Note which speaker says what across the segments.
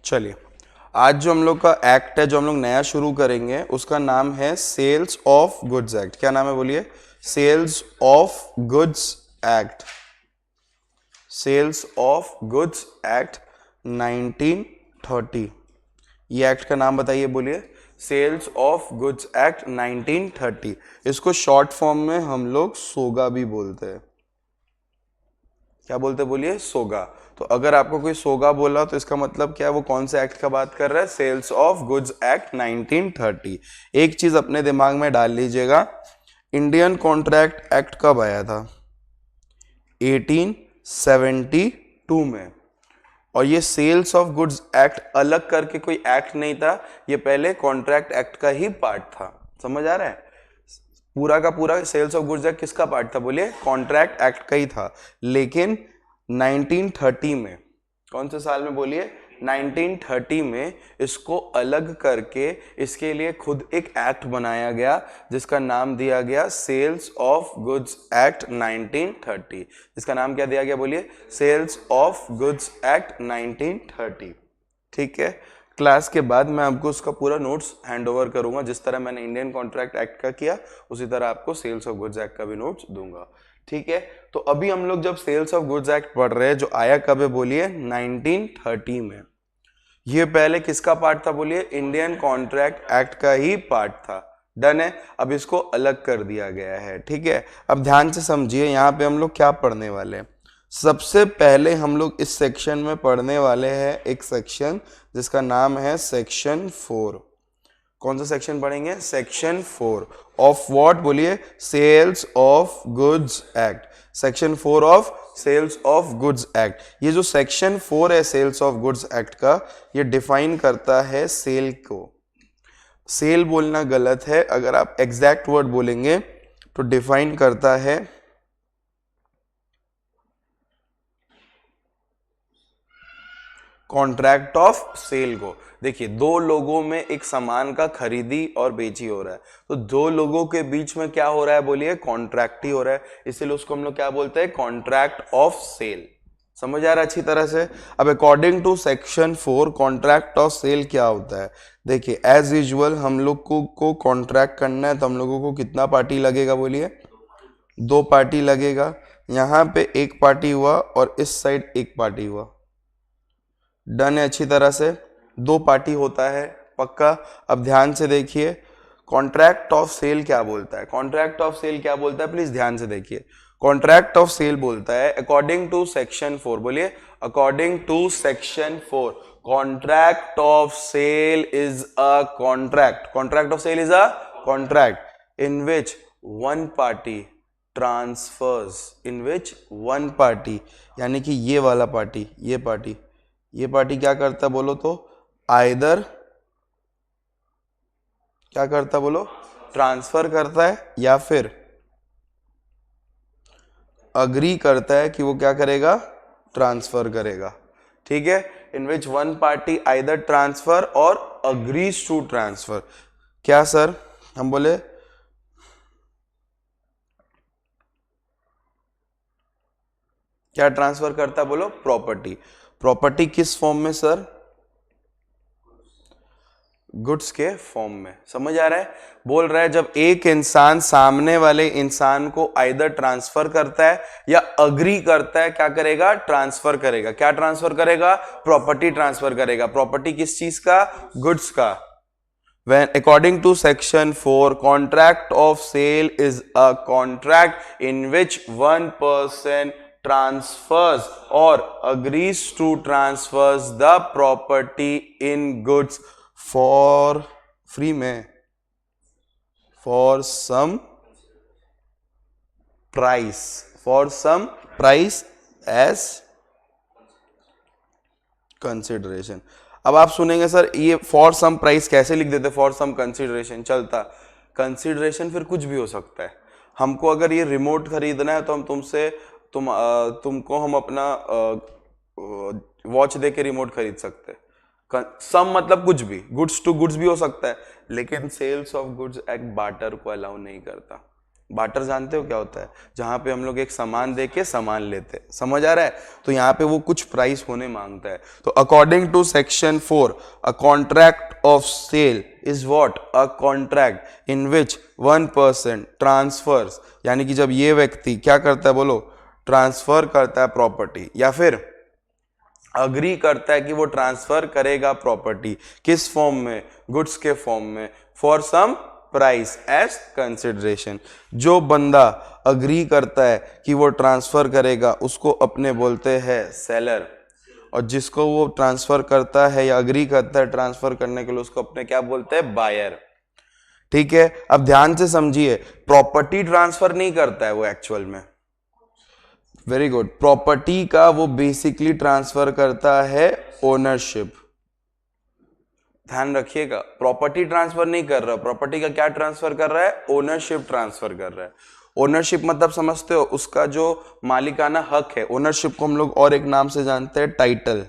Speaker 1: चलिए, आज जो हम लोग का एक्ट है, जो हम लोग नया शुरू करेंगे, उसका नाम है सेल्स ऑफ गुड्स एक्ट। क्या नाम है बोलिए? Sales of goods act. Sales of goods act 1930। ये एक्ट का नाम बताइए, बोलिए। Sales of goods act 1930। इसको शॉर्ट फॉर्म में हम लोग सोगा भी बोलते हैं। क्या बोलते हैं बोलिए? सोगा। तो अगर आपको कोई सोगा बोला तो इसका मतलब क्या है? वो कौन से एक्ट का बात कर रहा है? Sales of goods act 1930। एक चीज अपने दिमाग में डाल लीजिएगा, इंडियन कॉन्ट्रैक्ट एक्ट कब आया था? 1872 में। और ये सेल्स ऑफ गुड्स एक्ट अलग करके कोई एक्ट नहीं था, ये पहले कॉन्ट्रैक्ट एक्ट का ही पार्ट था। समझ आ रहा है? पूरा का पूरा सेल्स ऑफ गुड्स एक्ट किसका पार्ट था बोलिए? कॉन्ट्रैक्ट एक्ट का ही था। लेकिन 1930 में, कौन से साल में बोलिए? 1930 में इसको अलग करके इसके लिए खुद एक एक्ट बनाया गया, जिसका नाम दिया गया सेल्स ऑफ गुड्स एक्ट 1930। इसका नाम क्या दिया गया बोलिए? Sales of goods act 1930। ठीक है, क्लास के बाद मैं आपको उसका पूरा नोट्स हैंड ओवर करूंगा। जिस तरह मैंने इंडियन कॉन्ट्रैक्ट एक्ट का किया, उसी तरह आपको सेल्स ऑफ गुड्स एक्ट का भी नोट्स दूंगा। ठीक है, तो अभी हम लोग जब सेल्स ऑफ गुड्स एक्ट पढ़ रहे हैं, जो आया कब है बोलिए? 1930 में। ये पहले किसका पार्ट था बोलिए? इंडियन कॉन्ट्रैक्ट एक्ट का ही पार्ट था। डन है? अब इसको अलग कर दिया गया है। ठीक है, अब ध्यान से समझिए, यहां पे हम लोग क्या पढ़ने वाले हैं। सबसे पहले हम लोग इस सेक्शन में पढ़ने वाले हैं एक सेक्शन जिसका नाम है सेक्शन 4। कौन सा सेक्शन पढ़ेंगे? सेक्शन 4 ऑफ व्हाट बोलिए? Sales of goods act. Section 4 of sales of goods act. ये जो सेक्शन 4 है सेल्स ऑफ गुड्स एक्ट का, ये डिफाइन करता है सेल को। सेल बोलना गलत है, अगर आप एग्जैक्ट वर्ड बोलेंगे तो डिफाइन करता है कॉन्ट्रैक्ट ऑफ सेल को। देखिए, दो लोगों में एक सामान का खरीदी और बेची हो रहा है, तो दो लोगों के बीच में क्या हो रहा है बोलिए? कॉन्ट्रैक्ट ही हो रहा है, इसीलिए उसको हम लोग क्या बोलते हैं? Contract of sale. समझ आ रहा है अच्छी तरह से? अब according to section 4 contract of sale क्या होता है? देखिए, एज यूजुअल हम लोग को कॉन्ट्रैक्ट करना है, तो हम लोगों को कितना पार्टी लगेगा बोलिए? 2 पार्टी लगेगा। यहां पे एक पार्टी हुआ और इस साइड एक पार्टी हुआ। डन है अच्छी तरह से? 2 पार्टी होता है पक्का। अब ध्यान से देखिए, कॉन्ट्रैक्ट ऑफ सेल क्या बोलता है? कॉन्ट्रैक्ट ऑफ सेल क्या बोलता है? प्लीज ध्यान से देखिए। कॉन्ट्रैक्ट ऑफ सेल बोलता है अकॉर्डिंग टू सेक्शन 4, बोलिए according to section 4, contract of sale is a contract. Contract of sale is a contract in which one party transfers, in which one party, यानी कि ये वाला पार्टी, ये party क्या करता है बोलो तो? आइदर क्या करता बोलो? ट्रांसफर करता है, या फिर अग्री करता है कि वो क्या करेगा? ट्रांसफर करेगा। ठीक है, in which one party either transfer or agrees to transfer. क्या सर? हम बोले क्या ट्रांसफर करता है बोलो? प्रॉपर्टी। प्रॉपर्टी किस फॉर्म में सर? गुड्स के फॉर्म में। समझ आ रहा है? बोल रहा है जब एक इंसान सामने वाले इंसान को आइदर ट्रांसफर करता है या अग्री करता है, क्या करेगा? ट्रांसफर करेगा। क्या ट्रांसफर करेगा? प्रॉपर्टी ट्रांसफर करेगा। प्रॉपर्टी किस चीज का? गुड्स का। When according to section 4, contract of sale is a contract in which one person transfers or agrees to transfers the property in goods for free में, for some price as consideration. अब आप सुनेंगे sir ये for some price कैसे लिख देते? For some consideration चलता। Consideration फिर कुछ भी हो सकता है। हमको अगर ये रिमोट खरीदना है तो हम तुमको हम अपना वॉच दे के रिमोट खरीद सकते हैं। सम मतलब कुछ भी, गुड्स टू गुड्स भी हो सकता है, लेकिन sales of goods act barter को अलाउ नहीं करता। बाटर जानते हो क्या होता है? जहां पे हम लोग एक सामान दे के सामान लेते हैं, समझ आ रहा है? तो यहाँ पे वो कुछ प्राइस होने मांगता है। तो according to section 4 a contract of sale is what? A contract in which one person transfers, यानी कि जब ये व्यक्ति क्या करता है बोलो? ट्रांसफर करता है प्रॉपर्टी, या फिर अग्री करता है कि वो ट्रांसफर करेगा प्रॉपर्टी, किस फॉर्म में? गुड्स के फॉर्म में, for some price as consideration. जो बंदा अग्री करता है कि वो ट्रांसफर करेगा उसको अपने बोलते हैं सेलर, और जिसको वो ट्रांसफर करता है या अग्री करता है ट्रांसफर करने के लिए उसको अपने क्या बोलते हैं? बायर। ठीक है, अब ध्यान से समझिए, प्रॉपर्टी ट्रांसफर नहीं करता है वो एक्चुअल में। Very good. प्रॉपर्टी का वो बेसिकली ट्रांसफर करता है ओनरशिप। ध्यान रखिएगा, प्रॉपर्टी ट्रांसफर नहीं कर रहा, प्रॉपर्टी का क्या ट्रांसफर कर रहा है? ओनरशिप ट्रांसफर कर रहा है। ओनरशिप मतलब समझते हो? उसका जो मालिकाना हक है। ओनरशिप को हम लोग और एक नाम से जानते हैं, टाइटल।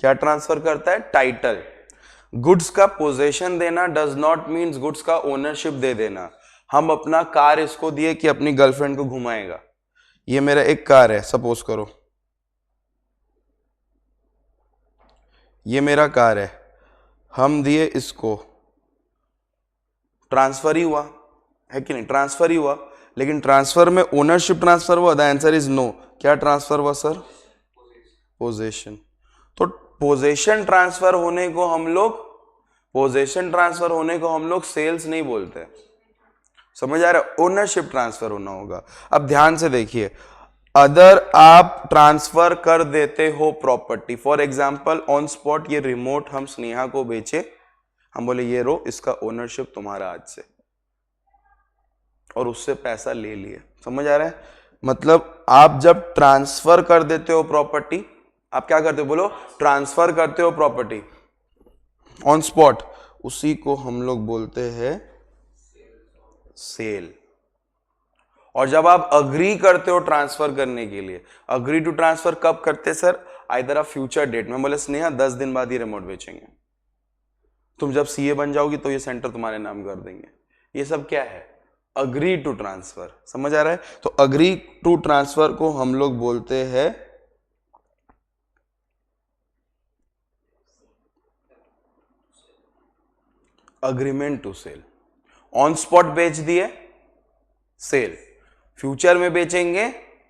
Speaker 1: क्या ट्रांसफर करता है? टाइटल। गुड्स का पोजेशन देना डज नॉट मीन्स गुड्स का ओनरशिप दे देना। हम अपना कार इसको दिए कि अपनी गर्लफ्रेंड को घुमाएगा। ये मेरा एक कार है, सपोज करो ये मेरा कार है, हम दिए इसको, ट्रांसफर ही हुआ है कि नहीं? ट्रांसफर ही हुआ, लेकिन ट्रांसफर में ओनरशिप ट्रांसफर हुआ? The answer is no. क्या ट्रांसफर हुआ सर? पोजेशन। तो पोजेशन ट्रांसफर होने को हम लोग सेल्स नहीं बोलते, समझ आ रहा है? ओनरशिप ट्रांसफर होना होगा। अब ध्यान से देखिए, अदर आप ट्रांसफर कर देते हो property, for example on spot ये रिमोट हम स्नेहा को बेचे, हम बोले ये रो, इसका ओनरशिप तुम्हारा आज से, और उससे पैसा ले लिए। समझ आ रहा है? मतलब आप जब ट्रांसफर कर देते हो प्रॉपर्टी, आप क्या करते हो बोलो? ट्रांसफर करते हो प्रॉपर्टी ऑन स्पॉट, उसी को हम लोग बोलते हैं सेल। और जब आप अग्री करते हो ट्रांसफर करने के लिए, अग्री टू ट्रांसफर कब करते sir? Either a future date में, बोले स्नेहा 10 दिन बाद ये रिमोट बेचेंगे, तुम जब सीए बन जाओगी तो ये सेंटर तुम्हारे नाम कर देंगे। ये सब क्या है? Agree to transfer. समझ आ रहा है? तो अग्री टू ट्रांसफर को हम लोग बोलते हैं agreement to sale. On spot बेच दिए, सेल। फ्यूचर में बेचेंगे,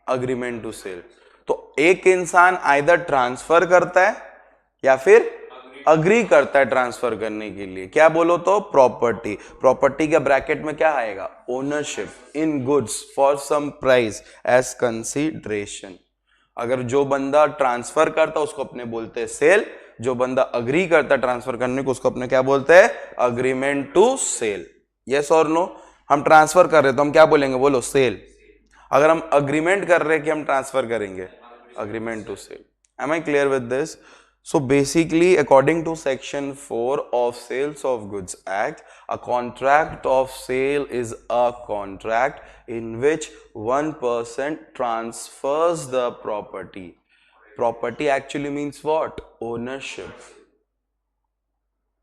Speaker 1: अग्रीमेंट टू सेल। तो एक इंसान आइदर ट्रांसफर करता है या फिर अग्री करता है ट्रांसफर करने के लिए। क्या बोलो तो? प्रॉपर्टी। प्रॉपर्टी के ब्रैकेट में क्या आएगा? Ownership in goods for some price as consideration. अगर जो बंदा ट्रांसफर करता उसको अपने बोलते हैं सेल, जो बंदा अग्री करता ट्रांसफर करने को उसको अपने क्या बोलते हैं? Agreement to sale. यस और नो? हम ट्रांसफर कर रहे तो हम क्या बोलेंगे? बोलो सेल। अगर हम अग्रीमेंट कर रहे हैं कि हम ट्रांसफर करेंगे, agreement to sale. Am I clear with this? So basically, according to section 4 of Sales of Goods Act, a contract of sale is a contract in which one person transfers the property. Property actually means what? Ownership.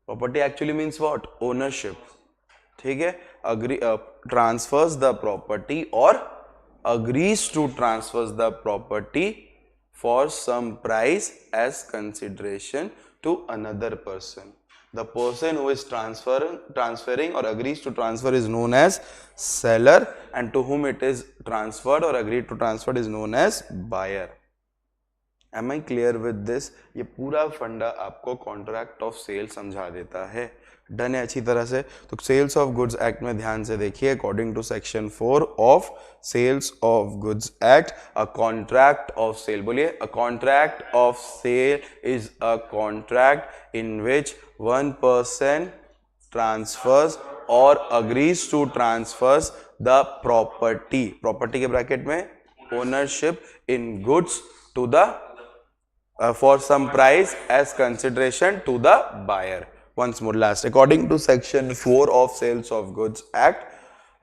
Speaker 1: Property actually means what? Ownership. ठीक है? Agree, transfers the property or agrees to transfers the property for some price as consideration to another person. The person who is transferring or agrees to transfer is known as seller, and to whom it is transferred or agreed to transfer is known as buyer. Am I clear with this? ये पूरा फंडा आपको contract of cell समझा देता है। Done है अच्छी तरह से? तो सेल्स ऑफ गुड्स एक्ट में ध्यान से देखिए, according to section 4 of sales of goods act, a contract of sale, बोलिए, a contract of sale is a contract in which one person transfers or agrees to transfers the property, property के bracket में ownership in goods to the for some price as consideration to the buyer. Once more, last, according to section 4 of Sales of Goods Act,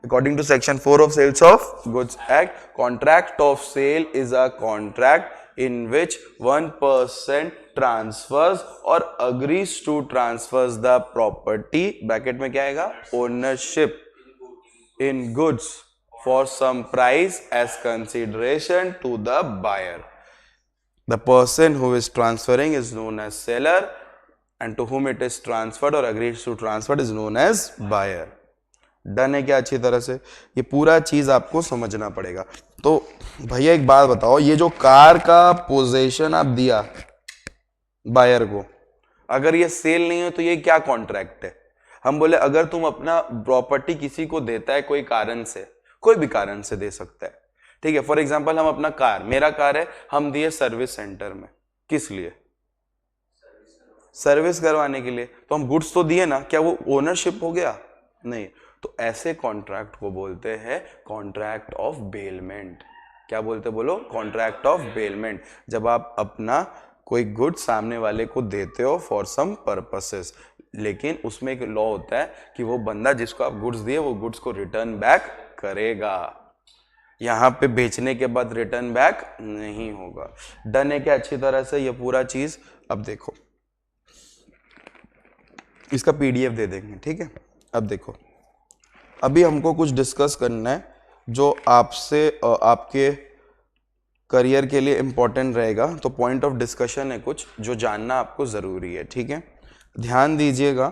Speaker 1: according to section 4 of Sales of Goods Act, contract of sale is a contract in which one person transfers or agrees to transfers the property, bracket में क्या आएगा? Ownership in goods for some price as consideration to the buyer. The person who is transferring is known as seller and to whom it is transferred or agrees to transfer is known as buyer. Done है क्या अच्छी तरह से? ये पूरा चीज आपको समझना पड़ेगा. तो भैया एक बात बताओ, ये जो कार का पोजीशन आप दिया बायर को, अगर ये सेल नहीं है तो ये क्या कॉन्ट्रैक्ट है? हम बोले अगर तुम अपना प्रॉपर्टी किसी को देता है कोई कारण से, कोई भी कारण से दे सकता है, ठीक है. फॉर एग्जांपल हम अपना कार, मेरा कार है, हम दिए सर्विस सेंटर में, किस लिए? सर्विस करवाने के लिए. तो हम गुड्स तो दिए ना, क्या वो ओनरशिप हो गया? नहीं. तो ऐसे कॉन्ट्रैक्ट को बोलते हैं कॉन्ट्रैक्ट ऑफ बेलमेंट. क्या बोलते, बोलो? Contract of bailment. जब आप अपना कोई गुड सामने वाले को देते हो फॉर सम पर्पसेस, लेकिन उसमें एक लॉ होता है कि वो बंदा जिसको आप गुड्स दिए वो गुड्स को रिटर्न बैक करेगा. यहां पे बेचने के बाद रिटर्न बैक नहीं होगा. डन है क्या अच्छी तरह से? ये पूरा चीज अब देखो, इसका पीडीएफ दे देंगे, ठीक है. अब देखो, अभी हमको कुछ डिस्कस करना है जो आपसे आपके करियर के लिए इंपॉर्टेंट रहेगा. तो पॉइंट ऑफ डिस्कशन है कुछ जो जानना आपको जरूरी है, ठीक है. ध्यान दीजिएगा.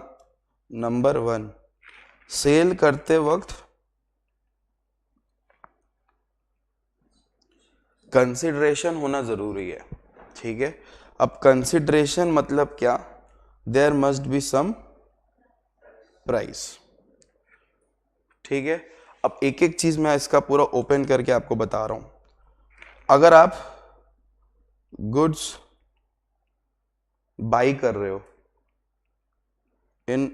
Speaker 1: नंबर 1, सेल करते वक्त कंसिडरेशन होना जरूरी है, ठीक है. अब कंसिडरेशन मतलब क्या? There must be some price, ठीक है. अब एक एक चीज मैं इसका पूरा ओपन करके आपको बता रहा हूं. अगर आप गुड्स बाई कर रहे हो in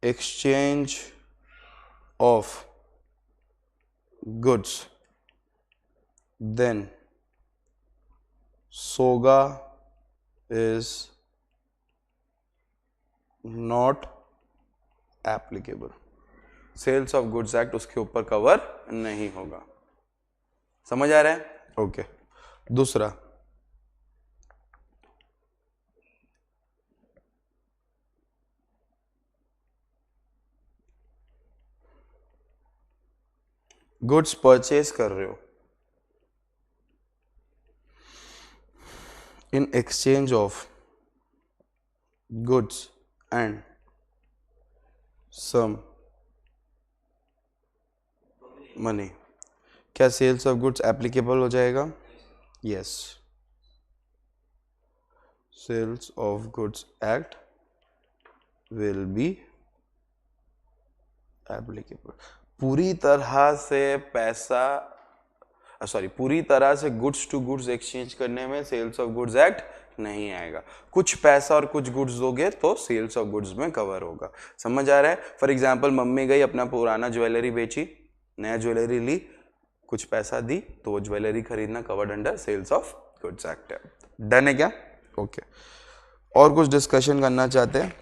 Speaker 1: exchange of goods, then SOGA is not applicable. Sales of goods act उसके ऊपर कवर नहीं होगा. समझ आ रहा है? ओके. दूसरा, गुड्स परचेज कर रहे हो in exchange of goods and some money, क्या सेल्स ऑफ गुड्स एप्लीकेबल हो जाएगा? Yes. Sales of goods act will be applicable. पूरी तरह से पैसा पूरी तरह से गुड्स टू गुड्स एक्सचेंज करने में सेल्स ऑफ गुड्स एक्ट नहीं आएगा. कुछ पैसा और कुछ गुड्स दोगे तो सेल्स ऑफ गुड्स में कवर होगा. समझ आ रहा है? फॉर एग्जांपल मम्मी गई, अपना पुराना ज्वेलरी बेची, नया ज्वेलरी ली, कुछ पैसा दी, तो वो ज्वेलरी खरीदना covered under sales of goods act है. डन है क्या? ओके. और कुछ डिस्कशन करना चाहते हैं?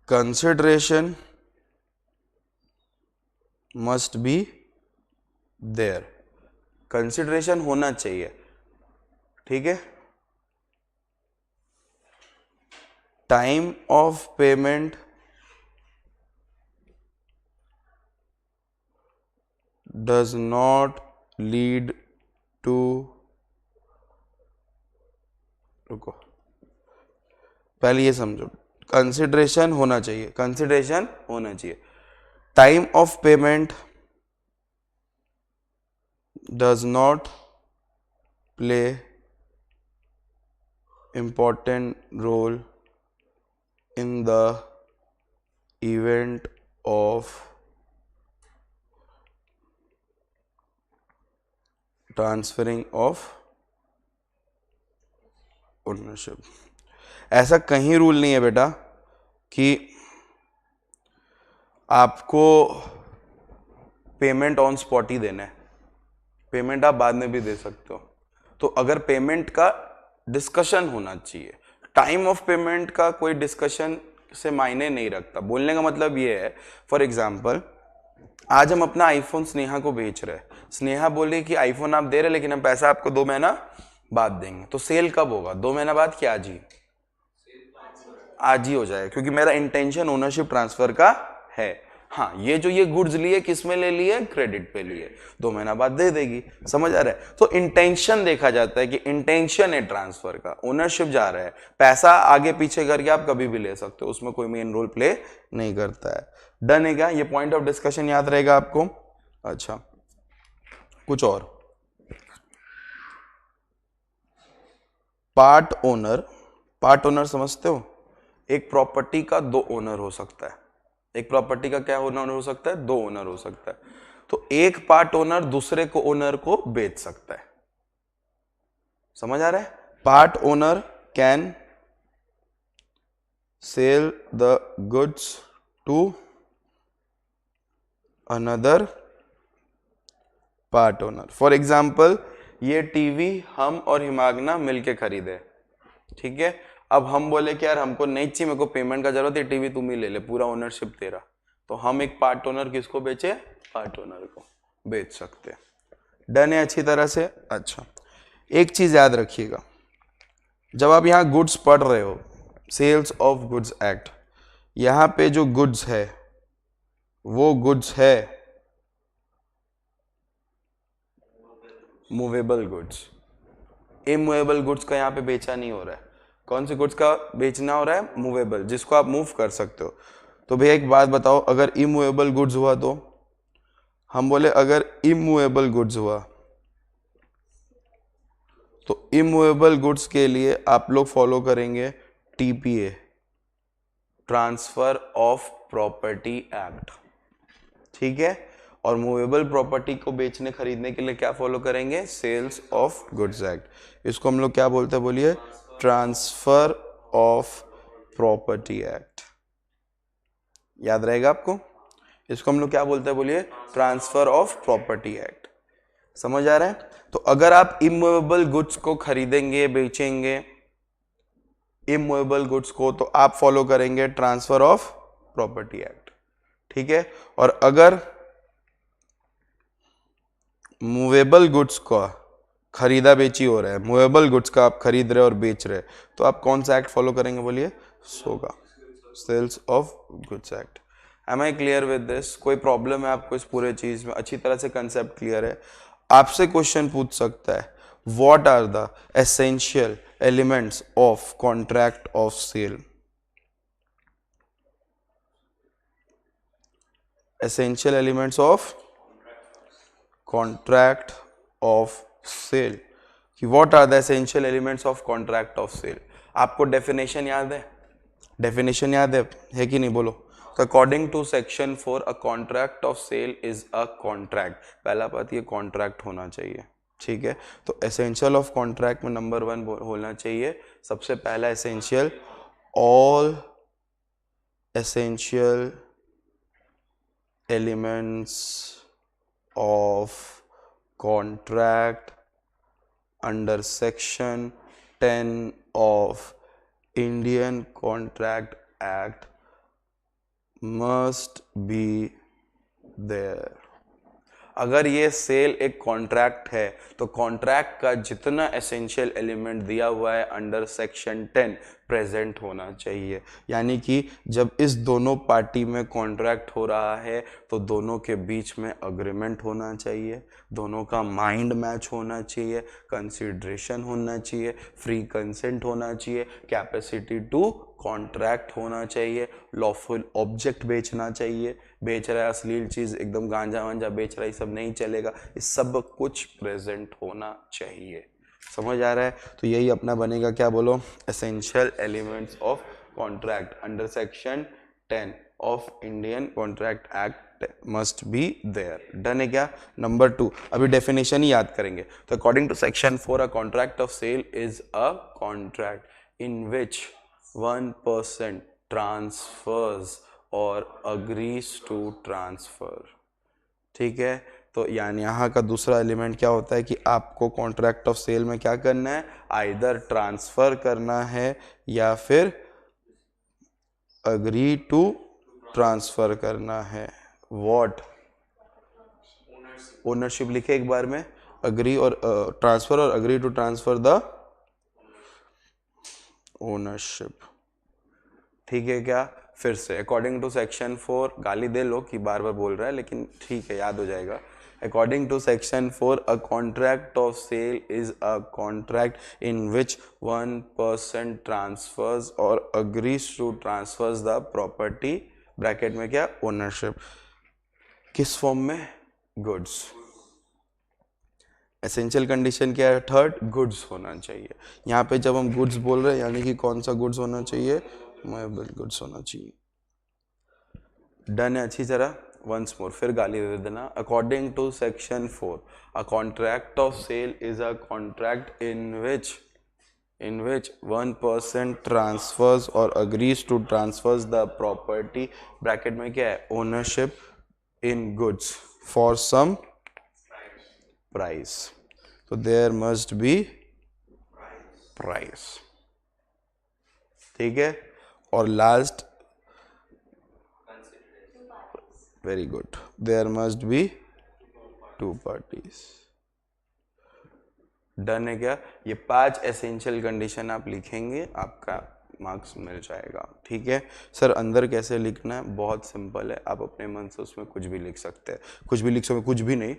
Speaker 1: Consideration must be there. Consideration होना चाहिए, ठीक है. Time of payment does not lead to, रुको पहले ये समझो, कंसिडरेशन होना चाहिए, कंसिडरेशन होना चाहिए. Time of payment does not play important role in the event of transferring of ownership. ऐसा कहीं रूल नहीं है बेटा कि आपको पेमेंट ऑन स्पॉट ही देना है. पेमेंट आप बाद में भी दे सकते हो. तो अगर पेमेंट का डिस्कशन होना चाहिए, टाइम ऑफ पेमेंट का कोई डिस्कशन से मायने नहीं रखता. बोलने का मतलब ये है, फॉर एग्जाम्पल आज हम अपना आईफोन स्नेहा को बेच रहे हैं. स्नेहा बोली कि आईफोन आप दे रहे लेकिन हम पैसा आपको 2 महीना बाद देंगे. तो सेल कब होगा? 2 महीना बाद क्या जी? आज ही हो जाएगा, क्योंकि मेरा इंटेंशन ओनरशिप ट्रांसफर का है। हाँ, ये जो ये गुड्स लिए किस में ले लिए, क्रेडिट पे लिए, 2 महीना बाद दे देगी। समझ आ रहा है? तो इंटेंशन देखा जाता है कि इंटेंशन है ट्रांसफर का, ओनरशिप जा रहा है, पैसा आगे पीछे करके आप कभी भी ले सकते हो, उसमें कोई मेन रोल प्ले नहीं करता है। डन है क्या? ये पॉइंट ऑफ डिस्कशन याद रहेगा आपको? अच्छा, कुछ और। पार्ट ओनर समझते हो? एक प्रॉपर्टी का 2 ओनर हो सकता है। एक प्रॉपर्टी का क्या ओनर हो सकता है? 2 ओनर हो सकता है। तो एक पार्ट ओनर दूसरे को ओनर को बेच सकता है। समझ आ रहा है? Part owner can sell the goods to another part owner. For example, ये टीवी हम और हिमागना मिलके खरीदे, ठीक है। अब हम बोले कि यार हमको नहीं चाहिए, मेरे को पेमेंट का जरूरत है, टीवी तुम ही ले ले, पूरा ओनरशिप तेरा। तो हम एक पार्ट ओनर किसको बेचे? पार्ट ओनर को बेच सकते हैं। डन है अच्छी तरह से? अच्छा, एक चीज याद रखिएगा, जब आप यहां गुड्स पढ़ रहे हो, सेल्स ऑफ गुड्स एक्ट, यहां पे जो गुड्स है वो गुड्स है मूवेबल गुड्स। इमूवेबल गुड्स का यहां पे बेचा नहीं हो रहा है। कौन से गुड्स का बेचना हो रहा है? मूवेबल, जिसको आप मूव कर सकते हो। तो भैया एक बात बताओ, अगर इमूवेबल गुड्स हुआ तो हम बोले, अगर इमूवेबल गुड्स हुआ तो इमूवेबल गुड्स के लिए आप लोग फॉलो करेंगे TPA, transfer of property act, ठीक है। और मूवेबल प्रॉपर्टी को बेचने खरीदने के लिए क्या फॉलो करेंगे? Sales of goods act. इसको हम लोग क्या बोलते हैं? बोलिए, ट्रांसफर ऑफ प्रॉपर्टी एक्ट। याद रहेगा आपको? इसको हम लोग क्या बोलते हैं? बोलिए, ट्रांसफर ऑफ प्रॉपर्टी एक्ट। समझ आ रहा है? तो अगर आप इमूवेबल गुड्स को खरीदेंगे, बेचेंगे, इमूवेबल गुड्स को, तो आप फॉलो करेंगे ट्रांसफर ऑफ प्रॉपर्टी एक्ट, ठीक है। और अगर मूवेबल गुड्स का खरीदा बेची हो रहा है, मूवेबल गुड्स का आप खरीद रहे और बेच रहे, तो आप कौन सा एक्ट फॉलो करेंगे? बोलिए, SOGA, sales of goods act. Am I clear with this? कोई प्रॉब्लम है आपको इस पूरे चीज में? अच्छी तरह से कंसेप्ट क्लियर है? आपसे क्वेश्चन पूछ सकता है, what are the essential elements of contract of sale? Essential elements of contract of sale, कि what are the essential elements of contract of sale. आपको डेफिनेशन याद है? डेफिनेशन याद है कि नहीं? बोलो। तो according to section 4, a contract of sale is a contract. पहला बात, ये कॉन्ट्रैक्ट होना चाहिए, ठीक है। तो एसेंशियल ऑफ कॉन्ट्रैक्ट में नंबर 1 होना चाहिए, सबसे पहला essential, all essential elements of contract under section 10 of Indian contract act must be there. अगर ये सेल एक कॉन्ट्रैक्ट है तो कॉन्ट्रैक्ट का जितना एसेंशियल एलिमेंट दिया हुआ है अंडर सेक्शन 10 प्रेजेंट होना चाहिए। यानी कि जब इस दोनों पार्टी में कॉन्ट्रैक्ट हो रहा है तो दोनों के बीच में अग्रीमेंट होना चाहिए, दोनों का माइंड मैच होना चाहिए, कंसिडरेशन होना चाहिए, फ्री कंसेंट होना चाहिए, कैपेसिटी टू कॉन्ट्रैक्ट होना चाहिए, लॉफुल ऑब्जेक्ट बेचना चाहिए, बेच रहा है अश्लील चीज, एकदम गांजा वांजा बेच रहा है, सब नहीं चलेगा, ये सब कुछ प्रेजेंट होना चाहिए। समझ आ रहा है? तो यही अपना बनेगा, क्या बोलो, essential elements of contract under section 10 of Indian contract act must be there. Done है क्या? नंबर 2, अभी डेफिनेशन ही याद करेंगे। तो according to section 4, a contract of sale is a contract in which one person transfers or agrees to transfer, ठीक है। तो यानी यहाँ का दूसरा एलिमेंट क्या होता है कि आपको कॉन्ट्रैक्ट ऑफ सेल में क्या करना है? आइदर ट्रांसफर करना है या फिर अग्री टू ट्रांसफर करना है। व्हाट? ओनरशिप लिखे एक बार में, अग्री और ट्रांसफर और agree to transfer the ownership. ठीक है क्या? फिर से अकॉर्डिंग टू सेक्शन 4, गाली दे लो कि बार बार बोल रहा है, लेकिन ठीक है, याद हो जाएगा। According to section 4, a contract of sale is a contract in which one person transfers or agrees to transfers the property, bracket में क्या, ओनरशिप, किस फॉर्म में, गुड्स। एसेंशियल कंडीशन क्या है, थर्ड, गुड्स होना चाहिए। यहाँ पे जब हम गुड्स बोल रहे हैं यानी कि कौन सा गुड्स होना चाहिए, मूवेबल गुड्स होना चाहिए। डन है अच्छी तरह। वंस मोर, फिर गाली दे देना। According to section 4, a contract of sale is a contract in which one person transfers or agrees to transfers the property, bracket में क्या है, ownership, in goods for some price. तो देयर मस्ट बी प्राइस, ठीक है। और last, very good, there must be two parties. Done है क्या? ये 5 एसेंशियल कंडीशन आप लिखेंगे, आपका मार्क्स मिल जाएगा, ठीक है। सर अंदर कैसे लिखना है, बहुत सिंपल है, आप अपने मन से उसमें कुछ भी लिख सकते हैं, कुछ भी लिख सकते, कुछ भी नहीं।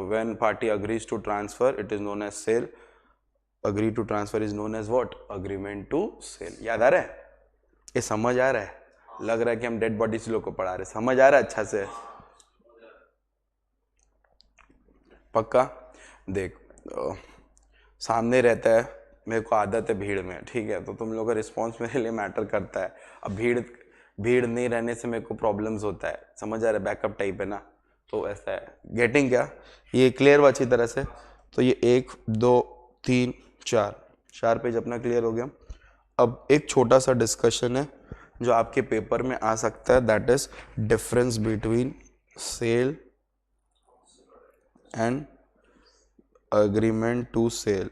Speaker 1: When party agrees to transfer it is known as sale, agree to transfer is known as what, agreement to sale. याद आ रहा है? ये समझ आ रहा है? लग रहा है कि हम डेड बॉडीज लोग को पढ़ा रहे, समझ आ रहा है अच्छा से? पक्का? देख, सामने रहता है, मेरे को आदत है भीड़ में, ठीक है, तो तुम लोग का रिस्पॉन्स मेरे लिए मैटर करता है। अब भीड़ नहीं रहने से मेरे को प्रॉब्लम्स होता है, समझ आ रहा है? बैकअप टाइप है ना, तो ऐसा है। गेटिंग क्या? ये क्लियर हुआ अच्छी तरह से? तो ये 1 2 3 4 पेज अपना क्लियर हो गया। अब एक छोटा सा डिस्कशन है जो आपके पेपर में आ सकता है, that is difference between sale and agreement to sale.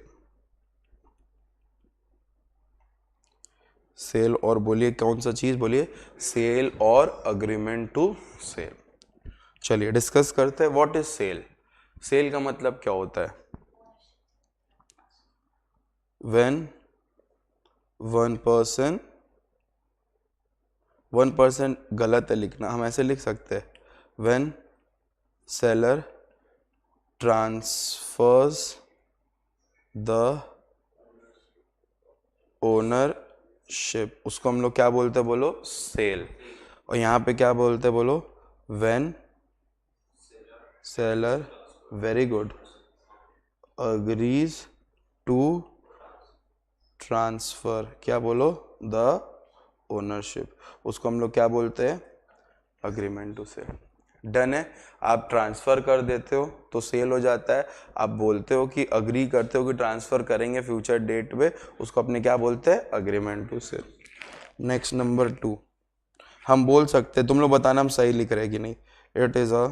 Speaker 1: Sale और बोलिए कौन सा चीज, बोलिए सेल और अग्रीमेंट टू सेल। चलिए डिस्कस करते हैं। What is cell? सेल का मतलब क्या होता है? व्हेन वन पर्सन गलत है लिखना, हम ऐसे लिख सकते हैं, when seller transverse the ownership, उसको हम लोग क्या बोलते हैं, बोलो सेल। और यहाँ पे क्या बोलते हैं, बोलो when seller, very good, agrees to transfer, क्या बोलो, द ओनरशिप, उसको हम लोग क्या बोलते हैं, अग्रीमेंट टू सेल। डन है। आप ट्रांसफर कर देते हो तो सेल हो जाता है, आप बोलते हो कि अग्री करते हो कि ट्रांसफर करेंगे फ्यूचर डेट पे, उसको अपने क्या बोलते हैं, agreement to sale. Next number 2, हम बोल सकते हैं, तुम लोग बताना हम सही लिख रहे हैं कि नहीं। It is a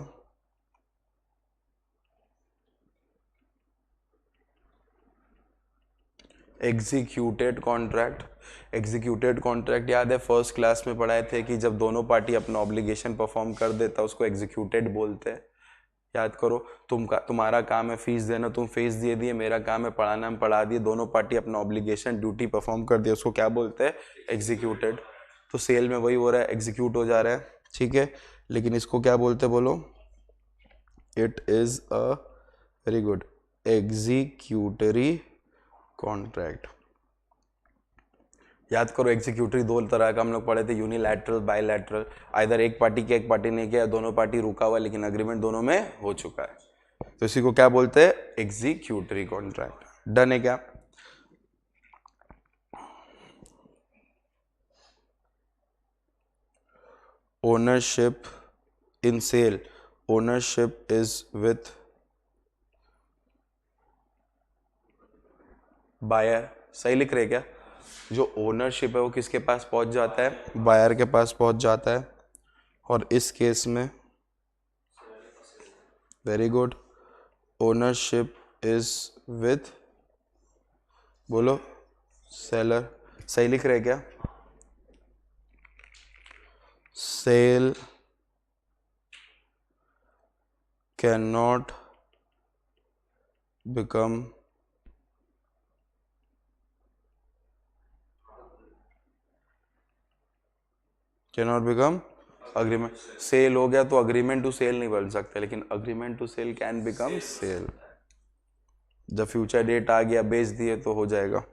Speaker 1: executed contract. Executed contract याद है फर्स्ट क्लास में पढ़ाए थे कि जब दोनों पार्टी अपना ऑब्लिगेशन परफॉर्म कर देता उसको एग्जीक्यूटेड बोलते हैं। याद करो, तुम्हारा काम है फीस देना, तुम फीस दे दिए, मेरा काम है पढ़ाना, हम पढ़ा दिए, दोनों पार्टी अपना ऑब्लिगेशन ड्यूटी परफॉर्म कर दिया, उसको क्या बोलते हैं, एग्जीक्यूटेड। तो सेल में वही हो रहा है, एग्जीक्यूट हो जा रहा है, ठीक है, लेकिन इसको क्या बोलते हैं, बोलो, it is a, very good, executory contract. याद करो एग्जीक्यूटरी 2 तरह का हम लोग पढ़े थे, यूनिलैटरल, बायलैटरल। आइदर एक पार्टी किया एक पार्टी नहीं किया, दोनों पार्टी रुका हुआ लेकिन अग्रीमेंट दोनों में हो चुका है, तो इसी को क्या बोलते हैं, एग्जीक्यूटरी कॉन्ट्रैक्ट। डन है क्या? Ownership in sale, ownership is with buyer. सही लिख रहे क्या? जो ओनरशिप है वो किसके पास पहुंच जाता है, बायर के पास पहुंच जाता है। और इस केस में, very good, ownership is with, बोलो, सेलर। सही लिख रहे क्या? Sale can not become can not become agreement. Sale हो गया तो अग्रीमेंट टू सेल नहीं बन सकते, लेकिन agreement to cell can become sale. जब फ्यूचर डेट आ गया, बेच दिए तो हो जाएगा।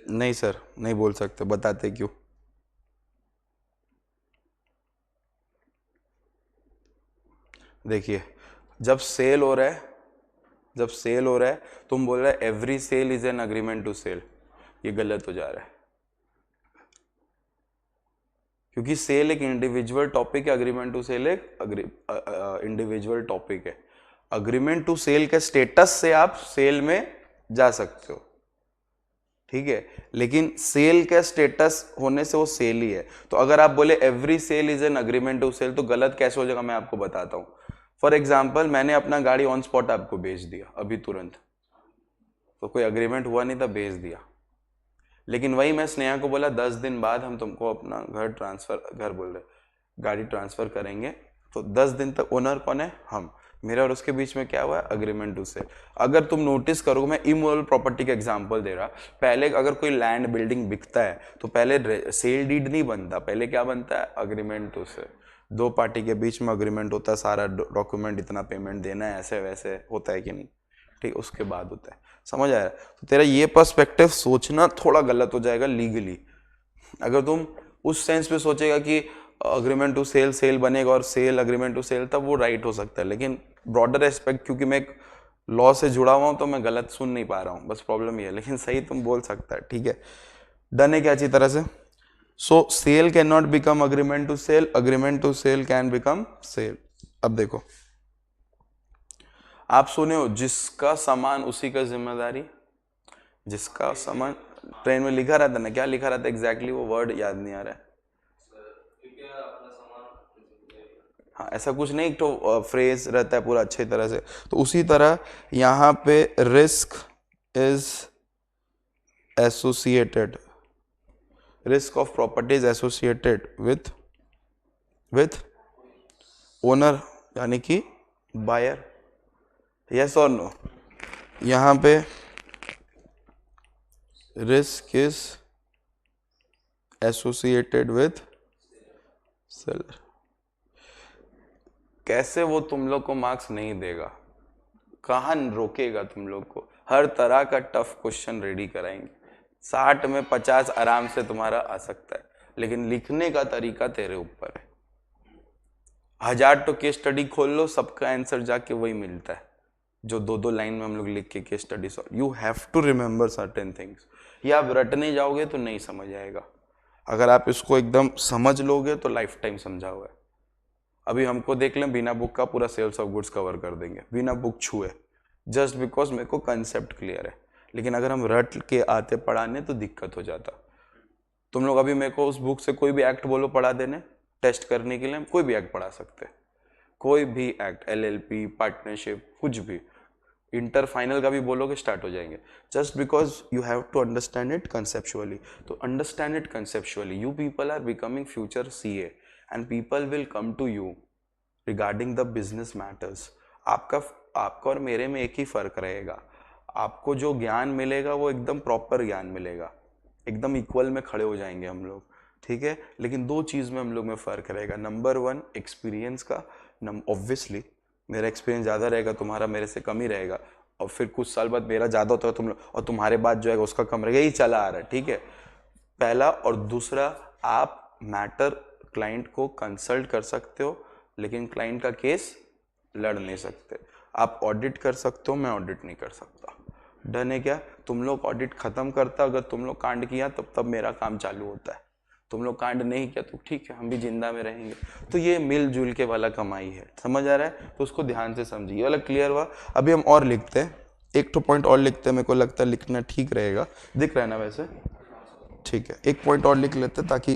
Speaker 1: नहीं सर, नहीं बोल सकते, बताते क्यों। देखिए, जब सेल हो रहा है, जब सेल हो रहा है, तुम बोल रहे हैं every sale is an agreement to sale, ये गलत हो जा रहा है। क्योंकि सेल एक इंडिविजुअल टॉपिक है, अग्रीमेंट टू सेल एक इंडिविजुअल टॉपिक है। अग्रीमेंट टू सेल के स्टेटस से आप सेल में जा सकते हो, ठीक है, लेकिन सेल का स्टेटस होने से वो सेल ही है। तो अगर आप बोले every sale is an agreement to sale, तो गलत कैसे हो जाएगा, मैं आपको बताता हूं। फॉर एग्जाम्पल, मैंने अपना गाड़ी ऑन स्पॉट आपको बेच दिया अभी तुरंत, तो कोई अग्रीमेंट हुआ नहीं था, बेच दिया। लेकिन वही मैं स्नेहा को बोला 10 दिन बाद हम तुमको अपना घर बोल रहे गाड़ी ट्रांसफर करेंगे, तो 10 दिन तक ओनर कौन है, हम। मेरा और उसके बीच में क्या हुआ, अग्रीमेंट टू सेल। अगर तुम नोटिस करोगे, मैं इमोरल प्रॉपर्टी का एग्जांपल दे रहा, पहले अगर कोई लैंड बिल्डिंग बिकता है तो पहले सेल डीड नहीं बनता, पहले क्या बनता है, अग्रीमेंट टू सेल। दो पार्टी के बीच में अग्रीमेंट होता है, सारा डॉक्यूमेंट, इतना पेमेंट देना है, ऐसे वैसे होता है कि नहीं, ठीक, उसके बाद होता है। समझ आया। तो तेरा ये पर्सपेक्टिव सोचना थोड़ा गलत हो जाएगा लीगली। अगर तुम उस सेंस पे सोचेगा कि अग्रीमेंट टू सेल सेल बनेगा और सेल अग्रीमेंट टू सेल, तब वो राइट हो सकता है। लेकिन ब्रॉडर एस्पेक्ट, क्योंकि मैं एक लॉ से जुड़ा हुआ हूं, तो मैं गलत सुन नहीं पा रहा हूं, बस प्रॉब्लम ये है। लेकिन सही तुम बोल सकता है, ठीक है, डन है क्या अच्छी तरह से। So sale can not become agreement to sell, agreement to cell can become sale. अब देखो, आप सुने हो जिसका सामान उसी का जिम्मेदारी, जिसका सामान, ट्रेन में लिखा रहता ना, क्या लिखा रहता एग्जैक्टली, वो वर्ड याद नहीं आ रहा है। हाँ, ऐसा कुछ नहीं, तो फ्रेज रहता है पूरा अच्छी तरह से। तो उसी तरह यहाँ पे risk is associated, risk of property is associated with owner, यानी कि बायर। यस और नो, यहाँ पे risk is associated with seller. कैसे वो तुम लोग को मार्क्स नहीं देगा, कहाँ रोकेगा तुम लोग को, हर तरह का टफ क्वेश्चन रेडी कराएंगे। 60 में 50 आराम से तुम्हारा आ सकता है, लेकिन लिखने का तरीका तेरे ऊपर है। 1000 तो केस स्टडी खोल लो, सबका आंसर जाके वही मिलता है, जो 2-2 लाइन में हम लोग लिख के case study solve. You have to remember certain things. ये आप रटने जाओगे तो नहीं समझ आएगा, अगर आप इसको एकदम समझ लोगे तो लाइफ टाइम समझा हुआ है। अभी हमको देख लें, बिना बुक का पूरा सेल्स ऑफ गुड्स कवर कर देंगे, बिना बुक छुए, जस्ट बिकॉज मेरे को कंसेप्ट क्लियर है। लेकिन अगर हम रट के आते पढ़ाने तो दिक्कत हो जाता। तुम लोग अभी मेरे को उस बुक से कोई भी एक्ट बोलो पढ़ा देने, टेस्ट करने के लिए हम कोई भी एक्ट पढ़ा सकते हैं, कोई भी एक्ट, LLP, पार्टनरशिप, कुछ भी, इंटर फाइनल का भी बोलोगे स्टार्ट हो जाएंगे, just because you have to understand it conceptually. तो understand it conceptually. You people are becoming future CA and people will come to you regarding the business matters. आपका और मेरे में एक ही फर्क रहेगा, आपको जो ज्ञान मिलेगा वो एकदम प्रॉपर ज्ञान मिलेगा, एकदम इक्वल में खड़े हो जाएंगे हम लोग, ठीक है। लेकिन 2 चीज में हम लोग में फर्क रहेगा। नंबर 1 एक्सपीरियंस का, ऑब्वियसली मेरा एक्सपीरियंस ज़्यादा रहेगा, तुम्हारा मेरे से कम ही रहेगा, और फिर कुछ साल बाद मेरा ज़्यादा होता है तुम लोग, और तुम्हारे बाद जो है उसका कम रहेगा, यही चला आ रहा है, ठीक है, पहला। और दूसरा, आप मैटर क्लाइंट को कंसल्ट कर सकते हो, लेकिन क्लाइंट का केस लड़ नहीं सकते। आप ऑडिट कर सकते हो, मैं ऑडिट नहीं कर सकता। डन है क्या। तुम लोग ऑडिट खत्म करता, अगर तुम लोग कांड किया तब मेरा काम चालू होता है, तुम लोग कांड नहीं किया तो ठीक है, हम भी जिंदा में रहेंगे। तो ये मिलजुल के वाला कमाई है, समझ आ रहा है, तो उसको ध्यान से समझिए। वाला क्लियर हुआ। अभी हम और लिखते हैं, एक तो पॉइंट और लिखते हैं, मेरे को लगता है लिखना ठीक रहेगा, दिख रहा है ना वैसे, ठीक है, एक पॉइंट और लिख लेते हैं ताकि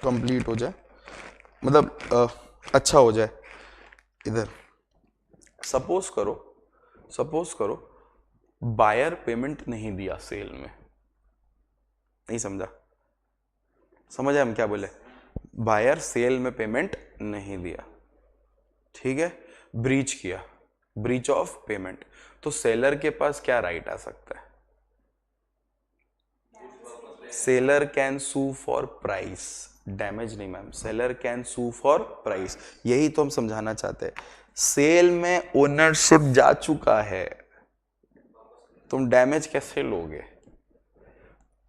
Speaker 1: कंप्लीट हो जाए, मतलब अच्छा हो जाए। इधर सपोज करो बायर पेमेंट नहीं दिया सेल में, नहीं समझा, समझ आया हम क्या बोले, बायर सेल में पेमेंट नहीं दिया, ठीक है, ब्रीच किया, ब्रीच ऑफ पेमेंट। तो सेलर के पास क्या राइट आ सकता है? Seller can sue for price, damage नहीं ma'am, seller can sue for price. यही तो हम समझाना चाहते हैं। सेल में ओनरशिप जा चुका है, तुम डैमेज कैसे लोगे?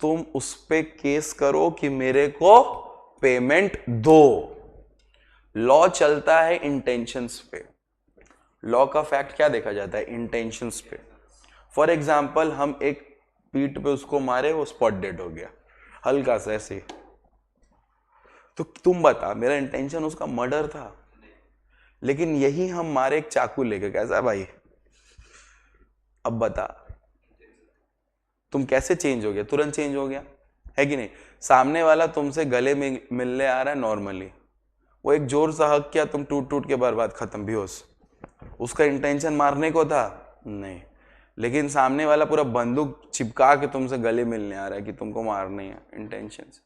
Speaker 1: तुम उस पे केस करो कि मेरे को पेमेंट दो। लॉ चलता है इंटेंशंस पे। लॉ का फैक्ट क्या देखा जाता है? इंटेंशंस पे। फॉर एग्जाम्पल हम एक पीठ पे उसको मारे, वो स्पॉट डेड हो गया, हल्का सा ऐसे, तो तुम बता मेरा इंटेंशन उसका मर्डर था, लेकिन यही हम मारे एक चाकू लेके, कैसा भाई? अब बता तुम कैसे चेंज हो गया? तुरंत चेंज हो गया, है कि नहीं? सामने वाला तुमसे गले में मिलने आ रहा है नॉर्मली, वो एक जोर सा हक किया, तुम टूट टूट के बर्बाद, खत्म, बेहोश। उसका इंटेंशन मारने को था? नहीं। लेकिन सामने वाला पूरा बंदूक चिपका के तुमसे गले मिलने आ रहा है कि तुमको मारना ही है। इंटेंशंस,